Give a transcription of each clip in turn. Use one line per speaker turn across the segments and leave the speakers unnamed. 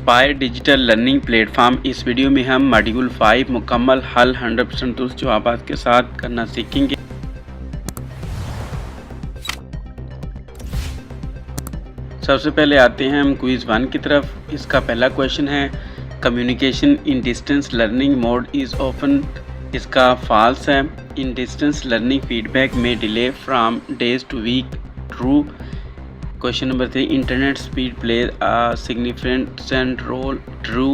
Inspire digital learning platform. इस video में हम मॉड्यूल 5 मुकम्मल हल 100% दुरुस्त जवाबात के साथ करना सीखेंगे। सबसे पहले आते हैं हम क्विज़ 1 की तरफ। इसका पहला क्वेश्चन है communication in distance learning mode is often. इसका फॉल्स है। इन डिस्टेंस लर्निंग फीडबैक में delay from days to week, true. Question number 3 internet speed plays a significant role, true.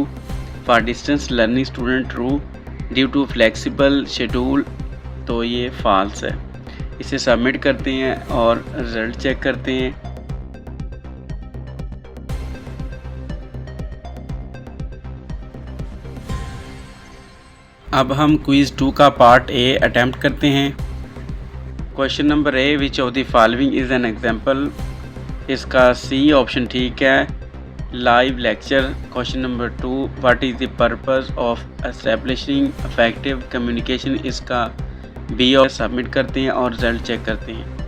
For distance learning student, true. Due to flexible schedule, तो ये false है। इसे submit करते हैं और result check करते हैं। अब हम क्विज़ 2 का पार्ट ए अटैम्प्ट करते हैं। Question number A which of the following is an example. इसका सी ऑप्शन ठीक है, live lecture. Question number 2 what is the purpose of establishing effective communication. इसका बी और सबमिट करते हैं और रिजल्ट चेक करते हैं।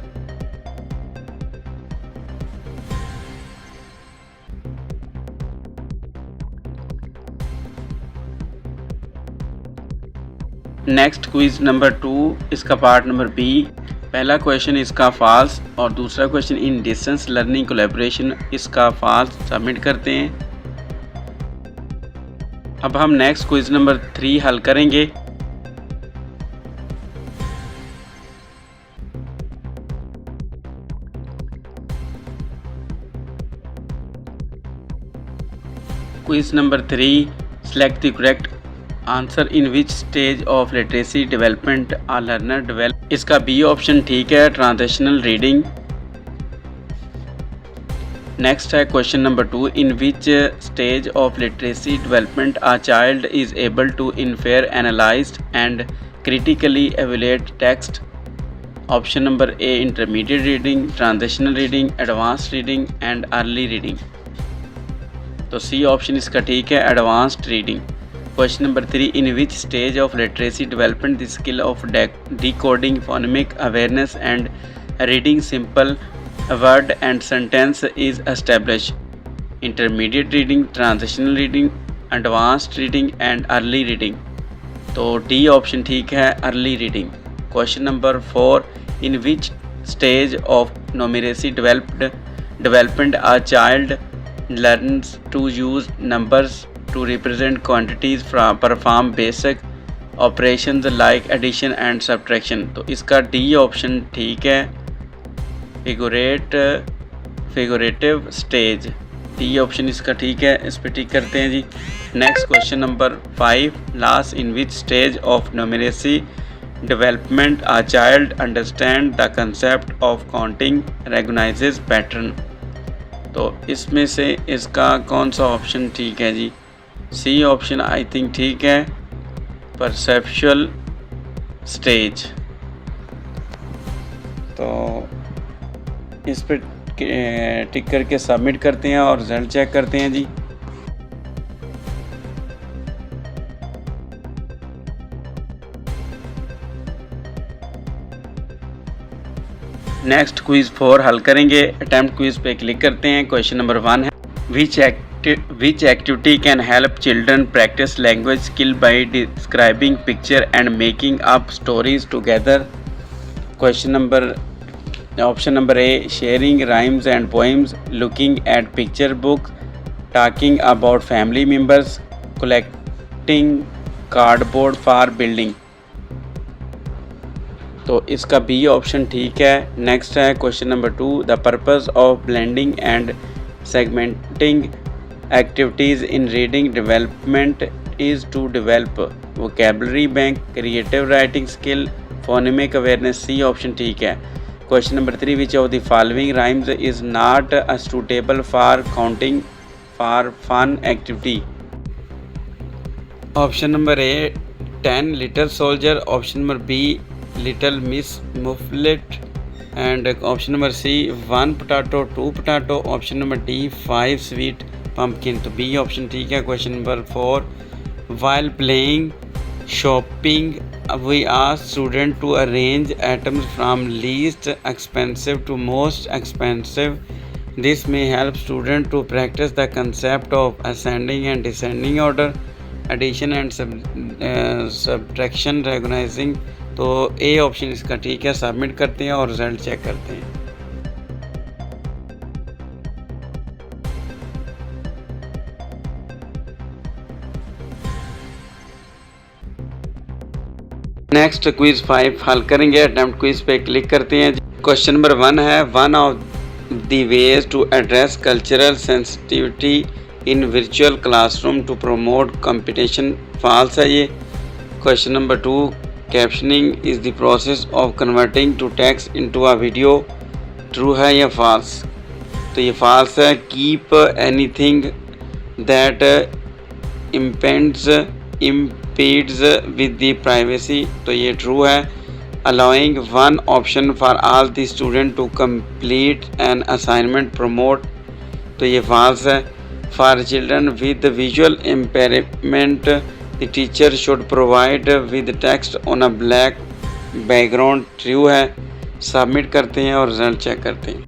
नेक्स्ट क्विज नंबर 2, इसका पार्ट नंबर बी। पहला क्वेश्चन इसका फॉल्स और दूसरा question in distance learning collaboration, इसका फॉल्स सबमिट करते हैं। अब हम नेक्स्ट क्विज नंबर 3 हल करेंगे। Quiz number 3 select the correct answer in which stage of literacy development a learner develop. इसका बी ऑप्शन ठीक है, ट्रांजिशनल रीडिंग। नेक्स्ट है question number 2 in which stage of literacy development a child is able to infer, analyse and critically evaluate text. Option number A intermediate reading, transitional reading, advanced reading and early reading. तो C option इसका ठीक है, advanced reading. Question number 3 in which stage of literacy development the skill of decoding phonemic awareness and reading simple word and sentence is established? Intermediate reading, transitional reading, advanced reading and early reading। तो D option ठीक है, early reading। Question number 4 in which stage of numeracy development a child learns to use numbers to represent quantities, perform basic operations like addition and subtraction। तो इसका D option ठीक है, फिगुरेटिव stage. D option इसका ठीक है, इस पर tick करते हैं जी। Next question number 5 last in which stage of numeracy development a child understand the concept of counting, recognizes pattern. तो इसमें से इसका कौन सा ऑप्शन ठीक है जी? सी ऑप्शन आई थिंक ठीक है, परसेप्चुअल स्टेज। तो इस पर टिक करके सबमिट करते हैं और रिजल्ट चेक करते हैं जी। नेक्स्ट क्विज 4 हल करेंगे। अटेम्प्ट क्विज पे क्लिक करते हैं। क्वेश्चन नंबर 1 है Which activity can help children practice language skill by describing picture and making up stories together? Option number A sharing rhymes and poems, looking at picture books, talking about family members, collecting cardboard for building। तो इसका B option ठीक है। Next है question number 2 the purpose of blending and segmenting activities in reading development is to develop vocabulary bank, creative writing skill, phonemic awareness। C option ठीक है। Question number 3 which of the following rhymes is not suitable for counting for fun activity? Option number A 10 little soldier, option number B little miss mufflet and option number C 1 potato 2 potato, option number D 5 sweet pumpkin। तो B option ठीक है। Question number 4 while playing shopping we ask student to arrange items from least expensive to most expensive This may help students to practice the concept of ascending and descending order, addition and subtraction, recognizing। तो A option इसका ठीक है। Submit करते हैं और result check करते हैं। Next quiz 5 हल करेंगे। अटेम्प्ट क्विज पे क्लिक करते हैं। क्वेश्चन नंबर 1 है, one of the ways to address cultural sensitivity in virtual classroom to promote competition. False है ये। Question number 2, captioning is the process of converting to text into a video. True है या false? तो ये false है। Keep anything that impedes with the privacy, तो ये true है। allowing one option for all the student to complete an assignment promote, तो ये false है। for children with visual impairment the teacher should provide with text on a black background, true है। Submit करते हैं और result check करते हैं।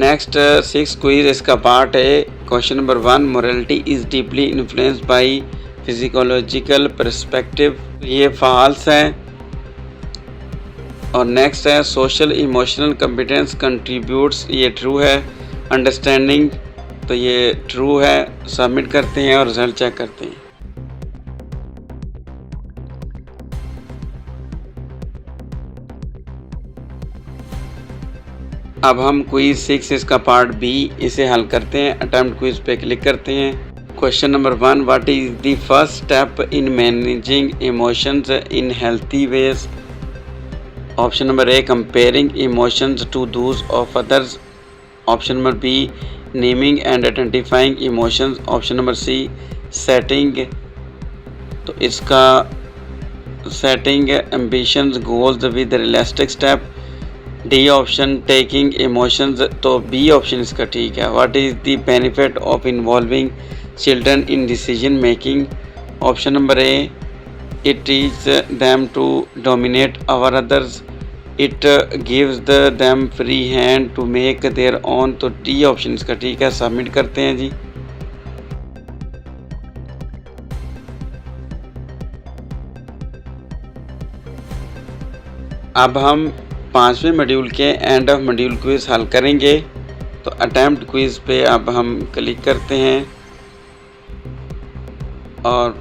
Next 6 quiz इसका पार्ट है। Question number 1, morality is deeply influenced by physiological perspective, ये false है। और नेक्स्ट है, सोशल इमोशनल कॉम्पिटेंस कंट्रीब्यूट्स, ये ट्रू है। अंडरस्टैंडिंग, तो ये ट्रू है। सबमिट करते हैं और रिजल्ट चेक करते हैं। अब हम क्विज 6 इसका पार्ट बी इसे हल करते हैं। अटेम्प्ट क्विज पे क्लिक करते हैं। Question number 1, what is the first step in managing emotions in healthy ways? Option number A, comparing emotions to those of others. Option number B, naming and identifying emotions. Option number C, setting, तो इसका setting ambitions goals with realistic step. D option, taking emotions, तो B option इसका ठीक है। What is the benefit of involving children in decision making? Option number A, it teaches them to dominate over others. It gives them free hand to make their own, तो D option इसका ठीक है। Submit करते हैं जी। अब हम 5वें module के एंड ऑफ मॉड्यूल क्विज हल करेंगे। तो अटेम्प्ट क्विज पे अब हम क्लिक करते हैं और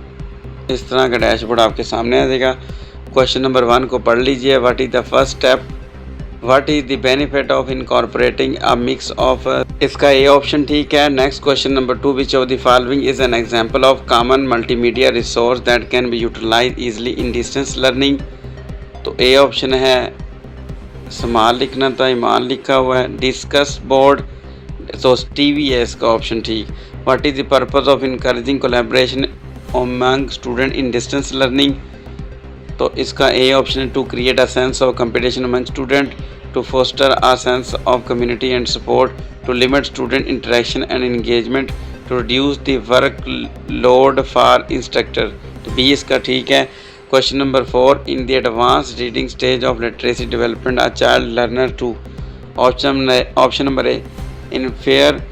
इस तरह का डैशबोर्ड आपके सामने आ जाएगा। क्वेश्चन नंबर 1 को पढ़ लीजिए। What is the first step? What is the benefit of incorporating a mix of, इसका ए ऑप्शन ठीक है। Next question number 2, which of the following is an example of common multimedia resource that can be utilize easily in distance learning, तो A option है। Small लिखना था, ईमान लिखा हुआ है। डिस्कस बोर्ड, तो टीवी है इसका ऑप्शन ठीक। What is the purpose of encouraging collaboration among student in distance learning, तो इसका ए ऑप्शन है। To create a sense of competition among student, to foster a sense of community and support, to limit student interaction and engagement, to reduce the workload for instructor, तो B इसका ठीक है। Question number 4, in the advance reading stage of literacy development a child learner to. Option number A, infer,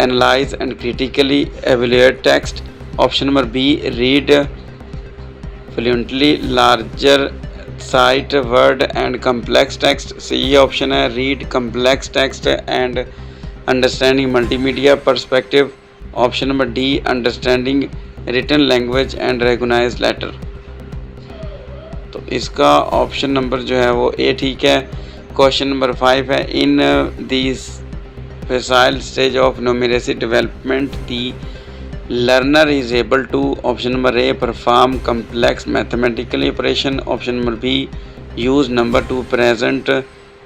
analyse and critically evaluate text. Option number B, read fluently larger sight word and complex text. C option है, read complex text and understanding multimedia perspective. Option number D, understanding written language and recognized letter, तो इसका option number जो है वो ए ठीक है। Question number 5 है, in this facile stage of numeracy development the learner is able to, option number A, perform complex mathematical operation, option number B, use number to present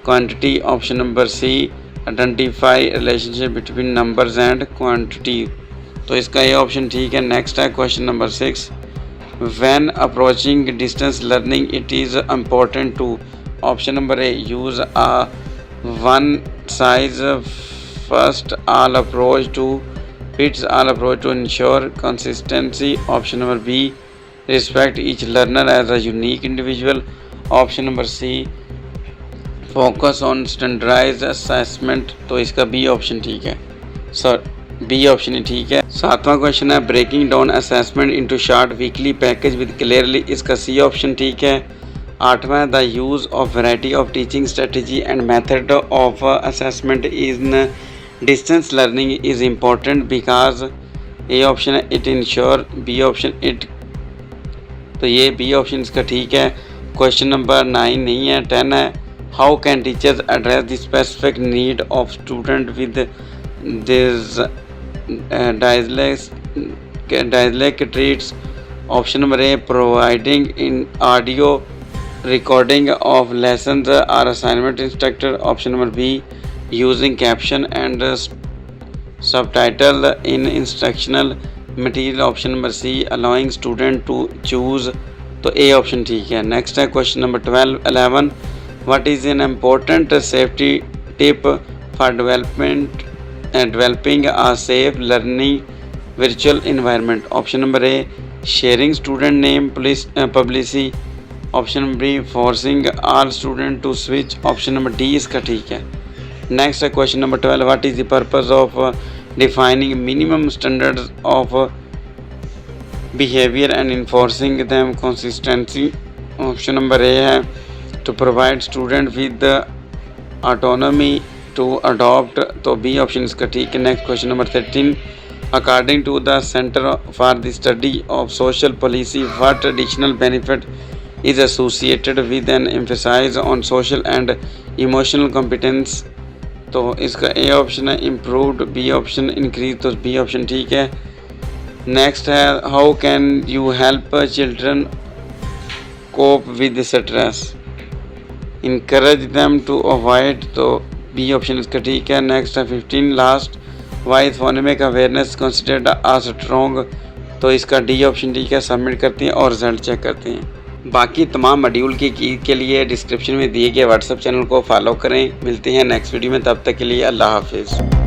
quantity, option number C, identify relationship between numbers and quantity, तो इसका ये option ठीक है। Next है question number 6, when approaching distance learning it is important to, option number A, use a one size first all approach to fits all approach to ensure consistency, option number B, respect each learner as a unique individual, option number C, focus on standardized assessment, तो इसका B option ठीक है, sir B option ही ठीक है। 7वां question है breaking down assessment into short weekly package with clearly, इसका सी ऑप्शन ठीक है। 8वां the use of variety of teaching strategy and method of assessment in distance learning is important because, A option है it ensure, B option it, तो ये B option इसका ठीक है। क्वेश्चन नंबर 9 नहीं है, 10 है। How can teachers address the specific need of student with this dislike traits? Option number A providing in audio recording of lessons or assignment instructor. Option number B using caption and subtitle in instructional material. Option number C allowing student to choose, तो A option ठीक है। Next है question number 11, what is an important safety tip for developing a safe learning virtual environment? Option number A sharing student name publicly. Option number B forcing all students to switch. Option number D इसका ठीक है। Next है question number 12, what is the purpose of defining minimum standards of behaviour and enforcing them consistency? Option number A है to provide student with autonomy to adopt, तो B option इसका ठीक है। Next question number 13, according to the centre for the study of social policy what traditional benefit is associated with an emphasize on social and emotional competence, तो इसका A option है improved, B option increase, तो B option ठीक है। Next है how can you help children cope with stress? Encourage them to avoid, तो B option इसका ठीक है। नेक्स्ट है 15 last, why is phonemic awareness considered as strong, तो इसका डी ऑप्शन ठीक है। सबमिट करते हैं और रिजल्ट चेक करते हैं। बाकी तमाम मॉड्यूल की के लिए डिस्क्रिप्शन में दिए गए व्हाट्सएप चैनल को फॉलो करें। मिलते हैं नेक्स्ट वीडियो में, तब तक के लिए अल्लाह हाफिज़।